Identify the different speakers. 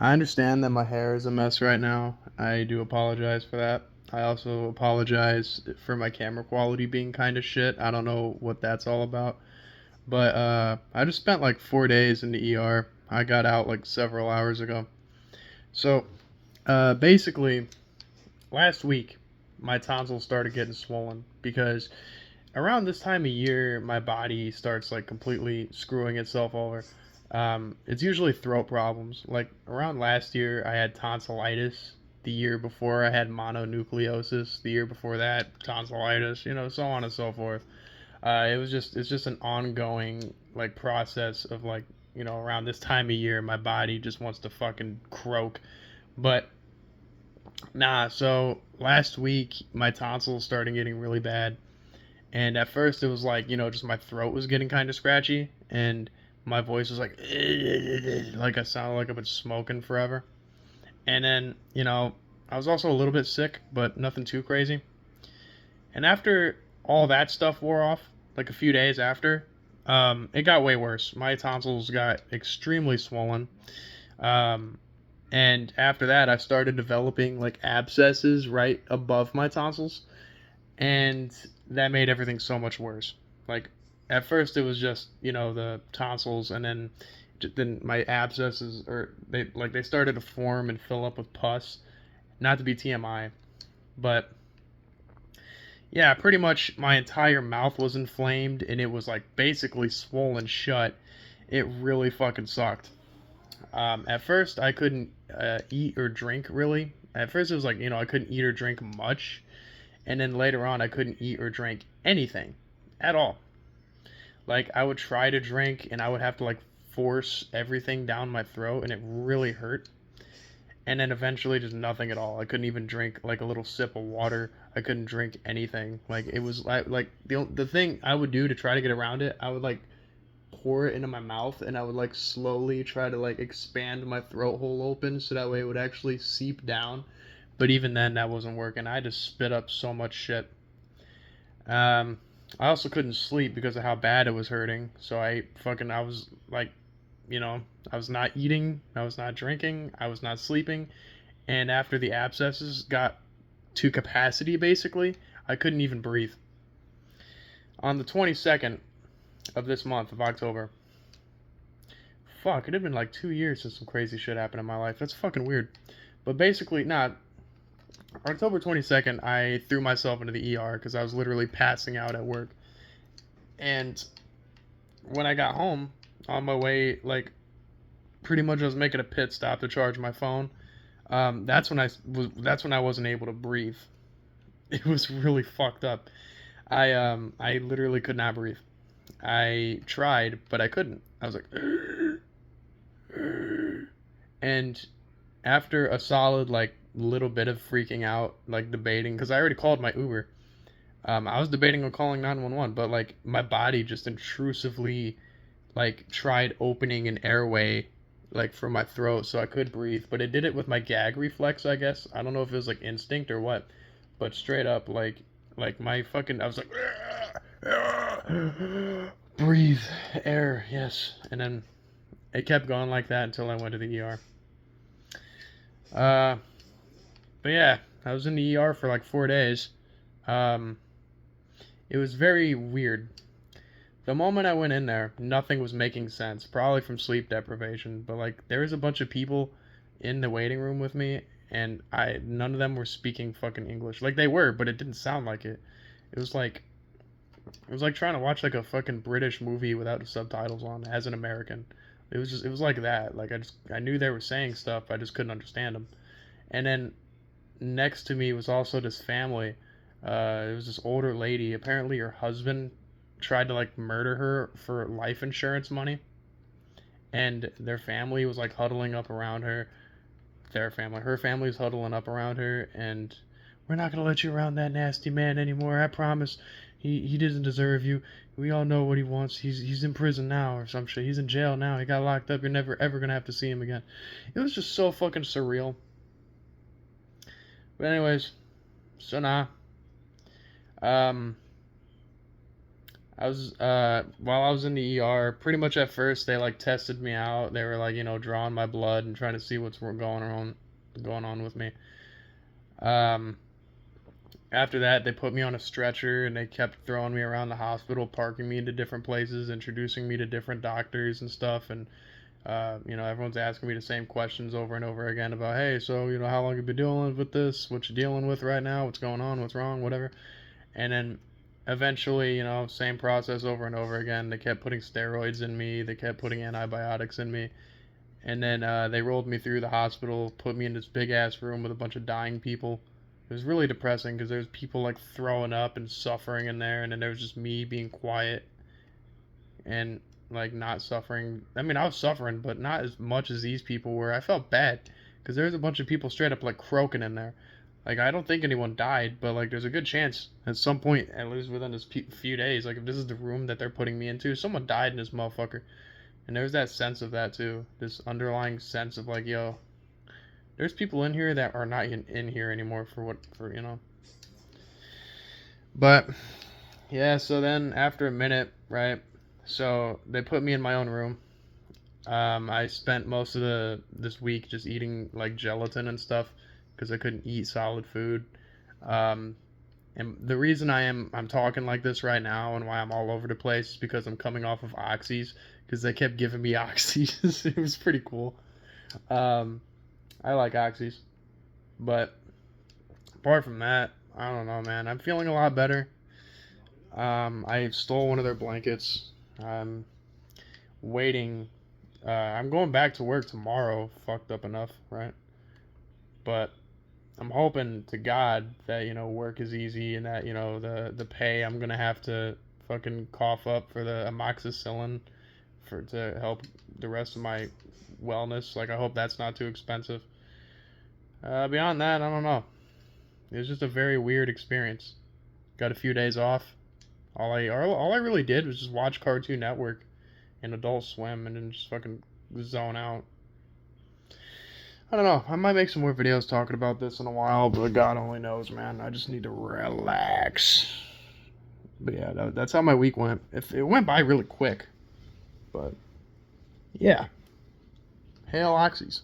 Speaker 1: I understand that my hair is a mess right now. I do apologize for that. I also apologize for my camera quality being kind of shit. I don't know what that's all about. But I just spent like 4 days in the ER. I got out like several hours ago. So basically, last week, my tonsils started getting swollen because around this time of year, my body starts like completely screwing itself over. It's usually throat problems. Like around last year, I had tonsillitis. The year before, I had mononucleosis. The year before that, tonsillitis. So on and so forth. It's just an ongoing like process of like around this time of year, my body just wants to fucking croak. But nah. So last week, my tonsils started getting really bad. And at first, it was like, just my throat was getting kind of scratchy, and my voice was like I sounded like I've been smoking forever. And then, I was also a little bit sick, but nothing too crazy. And after all that stuff wore off, like a few days after, it got way worse. My tonsils got extremely swollen. Um, and after that, I started developing like abscesses right above my tonsils, and that made everything so much worse. Like at first it was just the tonsils, and then my abscesses or they started to form and fill up with pus. Not to be TMI, but yeah, pretty much my entire mouth was inflamed and it was like basically swollen shut. It really fucking sucked. At first I couldn't eat or drink really. At first it was like I couldn't eat or drink much, and then later on I couldn't eat or drink anything at all. Like I would try to drink and I would have to like force everything down my throat and it really hurt. And then eventually just nothing at all. I couldn't even drink like a little sip of water. I couldn't drink anything. Like it was like the thing I would do to try to get around it, I would like pour it into my mouth and I would like slowly try to like expand my throat hole open so that way it would actually seep down. But even then that wasn't working. I just spit up so much shit. Um, I also couldn't sleep because of how bad it was hurting. So I was like, I was not eating, I was not drinking, I was not sleeping, and after the abscesses got to capacity, basically, I couldn't even breathe. On the 22nd of this month of October, fuck, it had been like 2 years since some crazy shit happened in my life. That's fucking weird. But basically, nah, October 22nd, I threw myself into the ER because I was literally passing out at work. And when I got home, on my way, like pretty much I was making a pit stop to charge my phone. That's when I wasn't able to breathe. It was really fucked up. I literally could not breathe. I tried, but I couldn't. I was like, and after a solid like little bit of freaking out, like debating, because I already called my Uber. I was debating on calling 911, but like my body just intrusively like tried opening an airway like from my throat so I could breathe, but it did it with my gag reflex, I guess. I don't know if it was like instinct or what, but straight up like my fucking I was like breathe air, yes. And then it kept going like that until I went to the ER. Uh but yeah, I was in the ER for like 4 days. Um it was very weird. The moment I went in there, nothing was making sense. Probably from sleep deprivation, but like there was a bunch of people in the waiting room with me, and I none of them were speaking fucking English. Like they were, but it didn't sound like it. It was like it was like trying to watch like a fucking British movie without the subtitles on as an American. It was like that. Like I knew they were saying stuff, I just couldn't understand them. And then next to me was also this family. It was this older lady. Apparently, her husband tried to like murder her for life insurance money, and their family was like huddling up around her. Her family was huddling up around her, and we're not gonna let you around that nasty man anymore. I promise. He doesn't deserve you. We all know what he wants. He's in prison now or some shit. He's in jail now. He got locked up. You're never ever gonna have to see him again. It was just so fucking surreal. But anyways, so nah. Um, while I was in the ER, pretty much at first they like tested me out. They were like, drawing my blood and trying to see what's going on with me. Um, After that, they put me on a stretcher and they kept throwing me around the hospital, parking me into different places, introducing me to different doctors and stuff. And everyone's asking me the same questions over and over again about, hey, so how long have you been dealing with this? What you dealing with right now? What's going on? What's wrong? Whatever. And then eventually, same process over and over again. They kept putting steroids in me. They kept putting antibiotics in me. And then they rolled me through the hospital, put me in this big ass room with a bunch of dying people. It was really depressing because there's people like throwing up and suffering in there, and then there was just me being quiet and like not suffering. I mean, I was suffering, but not as much as these people were. I felt bad because there's a bunch of people straight up like croaking in there. Like, I don't think anyone died, but like there's a good chance at some point, at least within this few days, like if this is the room that they're putting me into, someone died in this motherfucker. And there's that sense of that too, this underlying sense of like, yo, there's people in here that are not in here anymore for. But yeah, so then after a minute, right? So they put me in my own room. I spent most of this week just eating like gelatin and stuff because I couldn't eat solid food. Um, and the reason I'm talking like this right now and why I'm all over the place is because I'm coming off of oxys because they kept giving me oxys. It was pretty cool. Um, I like oxys, but apart from that, I don't know, man. I'm feeling a lot better. I stole one of their blankets. I'm waiting. I'm going back to work tomorrow. Fucked up enough, right? But I'm hoping to God that work is easy and that the pay I'm gonna have to fucking cough up for the amoxicillin to help the rest of my wellness. Like, I hope that's not too expensive. Beyond that, I don't know. It was just a very weird experience. Got a few days off. All I really did was just watch Cartoon Network and Adult Swim and then just fucking zone out. I don't know. I might make some more videos talking about this in a while, but God only knows, man. I just need to relax. But yeah, that's how my week went. If it went by really quick, but yeah. Hail Oxys.